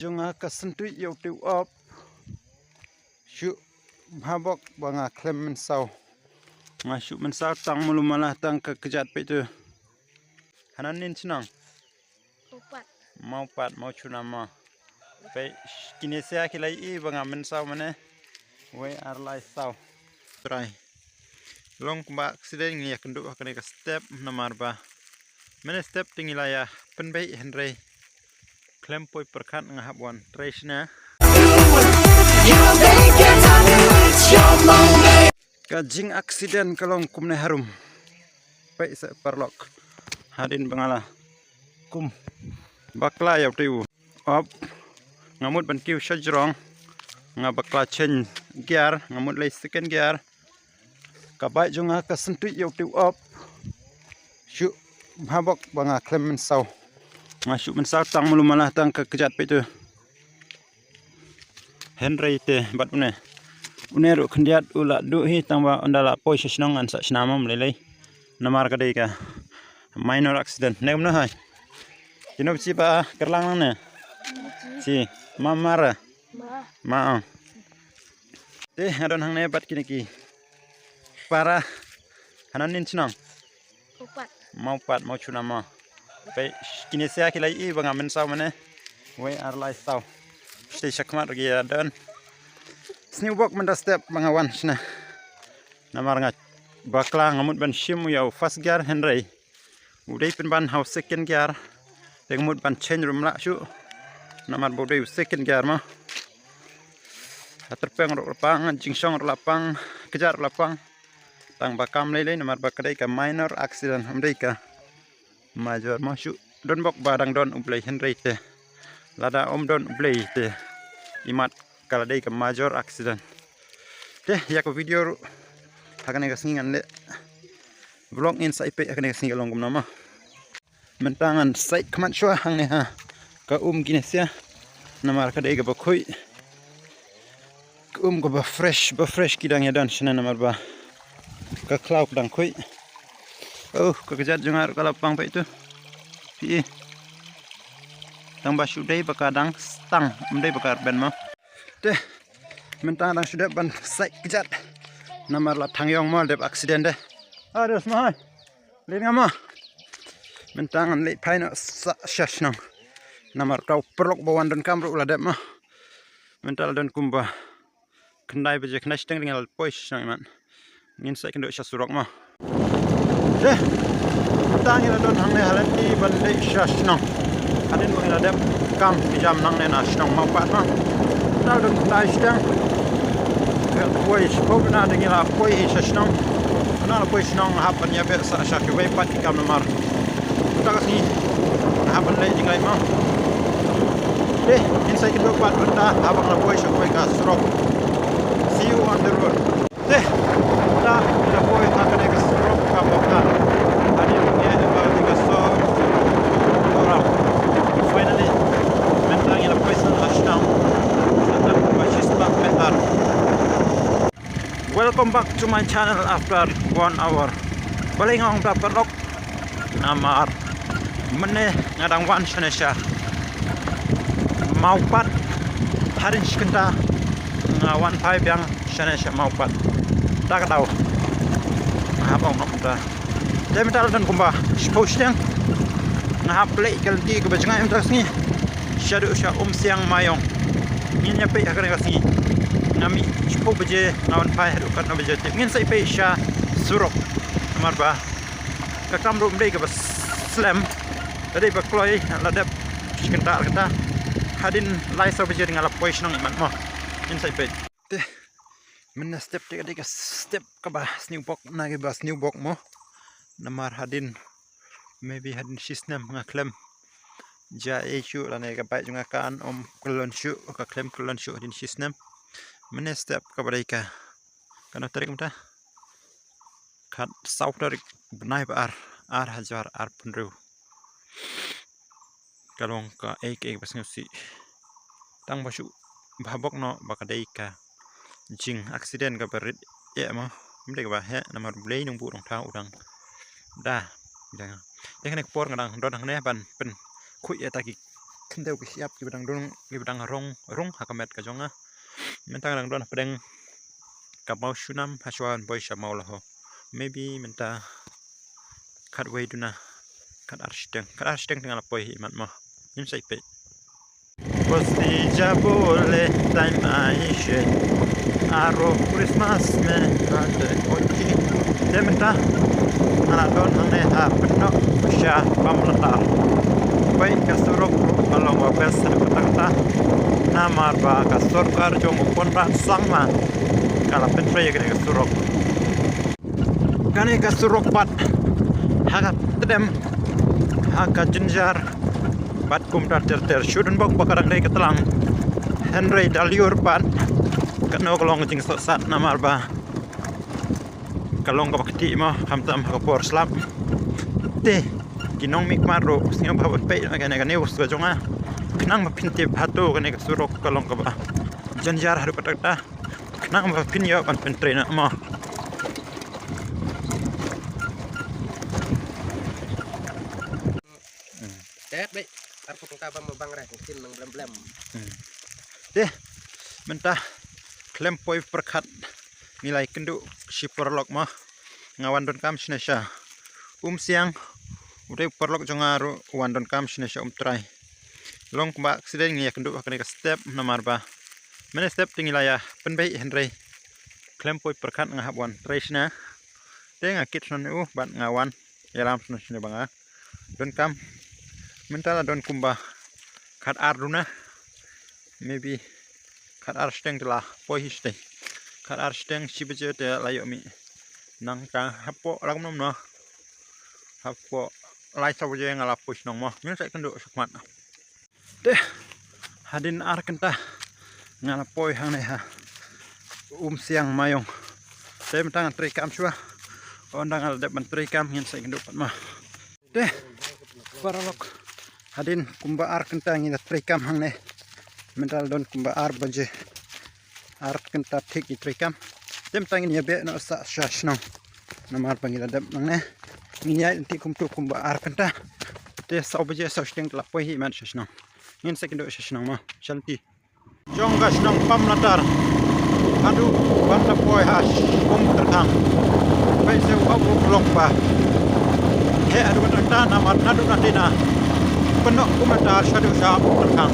Junga kasentu yautu op syu habok banga klem mensau ngasyu mensau tang mulu malah tang kejat pe tu hananin senang mau pat mau cunama pe kinesia kilai I banga mensau mane we arlai sau try long ba accident ngi yakendu akane ka step namar ba mane step tingilaya penbai henry klem poi perkat ngahabwan trace-na kajing accident kalong kumne harum pai sa parlok hadin bangala kum bakla yaw tiu op ngamut ban kiu shajrong nga bakla chen gear ngamut lay second gear kabai junga kasentu yaw tiu op syu habok banga klem mensau ngasyu mensau tang mulu malah tang kejat pe tu Henry te bat une uneru khendiat ula du hi tangba andala poi shnong an sa snamam lelei namar ka dei ka minor accident nem na hai kino chi ba kerlang ne si mamara ma te adon hang ne bat kiniki para hananin snong mau pat mau cunama pe kinesia kilai I banga mensau mane we arlai sau stay sakmat lagi dan snewbok menda step bangawan sna namar ngat bakla ngamut ban shim yau first gear henry udai pen ban house second gear ngamut ban change room la syu namar bodai second gear ma aterpeng ro lapang jingsong ro lapang kejar lapang tang bakam lele namar bakadai ka minor accident amdai ka major masuk don bok badang don ublai henry te lada om don ublai te imat kala dei ka major accident te ya ko video hakane ka singan le vlog in sai pe hakane ka singa longum nama mentangan sai kman shwa hang ne ha ka kinesia namar ka dei ka bakoi ka ba fresh kidang ya dan shana namar ba ka cloud dang koi ka kejat jungar ka lapang pe itu pi tang ba sudai bakadang stang mdai bakar ben ma te mentang dang sudah ban sai kejat namar la thangyong mal dep accident de ados mahai lin ngama mentang le paina shashnang namar kau perlok bawan don kamru la dep ma mental don kumba kendai beje kena steng dengan pois nang man ngin sai kendo shasurok ma te mentang ila don hang ne halan di ban le shashnang adin mangila dep kam jam nang ne na shnang mau pat ma dal don kendai steng pois pobna dengan pois shashnang na pois nang hapan ya be sa shaki we pat kam namar ta kasni hapan le jingai ma te insai kendo pat benda habang na pois ko ka strok see you on the road te ta ila pois ta kene ka strok ka boka adin ya ba tiga so orang finally mentang ila pois na hashtag ta fascista metar. Welcome back to my channel after 1 hour. Paling ang perlok namar mene ngadang wan shanesha maupat harin skenta ngawan 5 yang shanesha maupat tak tahu habang namda demental dan kumba posteng ngahap play kalti ke bajangan entras ni shadow sha siang mayong nginya pe akare kasi nami chupo beje ngawan pai hadu kat na beje ngin sai pe sha surok amar ba ka kamru mdei ka bas slam tadi ba kloi ladap skenta kata hadin lai sa beje ngala pois nang man ma in sai pe te men step te ka step ka ba snewbok na ke ba snewbok mo namar hadin maybe hadin shisnam ngaklem ja issue la ne ka bai junga kan kulon shu ka klem kulon shu hadin shisnam mene step ka baraika kana tarik mta kat sau tarik benai ba ar hajar ar punru kalong ka ek basngusi tang basu babok no bakadai ka jing accident ka berit ya ma mde ka ba he namar blei nung bu dong tha udang da jangan por ngadang don hang ne ban pen khui ya taki Deu ke siap ki bedang rong hakamet ka jonga mentang dang don pedeng ka mau shunam haswan boy sha mau laho maybe menta kat way duna kat arsteng dengan poi imat mo nim sai pe Posti jabole time aishe aro Christmas me ate ochi dementa ana don mangne ha penno sha pamlatar pai kasurok kalau wa pes kata namar ba kasur kar jong konrat sangma kala pentre ye kasurok kane kasurok pat hagat tedem haga jinjar pat kumtar ter shudun bok bakarang dei ketelang Henry Daliur pat kano kolong jing sat namar ba kalong ka bakti mo kamtam ka por slap te kinong mik maro singa bawat pe na kana kana us jonga nang ma pinte phato kana surok kalong ka ba janjar haru patakta nang ma pinyo kan pentre na mo Baik, aku tungka bang mabang rek mungkin nang blem-blem. Mentah klempoi perkat nilai kendu si perlok mah ngawan don kam sinesha siang udah perlok jongaru wan don kam sinesha trai long ba accident ngi kendu akane ka step namar ba mene step tingila ya penbai Henry klempoi perkat ngahap wan tresna tenga kit sonu ban ngawan yalam sunu banga don kam mentala don kumba kat arduna maybe kat arsteng telah pohiste kat arsteng sibeje te layo mi nang ka hapo lang nom no hapo lai sawoje ngala push nong mo min sai kendo sakmat de hadin ar kenta ngala poi hang ne ha siang mayong te mentang tri kam sua ondang al de mentri kam ngin sai kendo pat ma de paralok hadin kumba ar kenta ngin tri kam hang ne mental don kumba ar baje ar kenta thik itrikam dem tangin ya be no sa shashno namar pangila dam nangne nginya inti kumtu kumba ar kenta te sa baje sa steng la poi hi man shashno ngin sekindo shashno ma shanti jonga shnong pam latar adu wanta poi hash kum terkang pai se abu blok ba he adu wanta namar nadu natina penuh kumata shadu sha terkang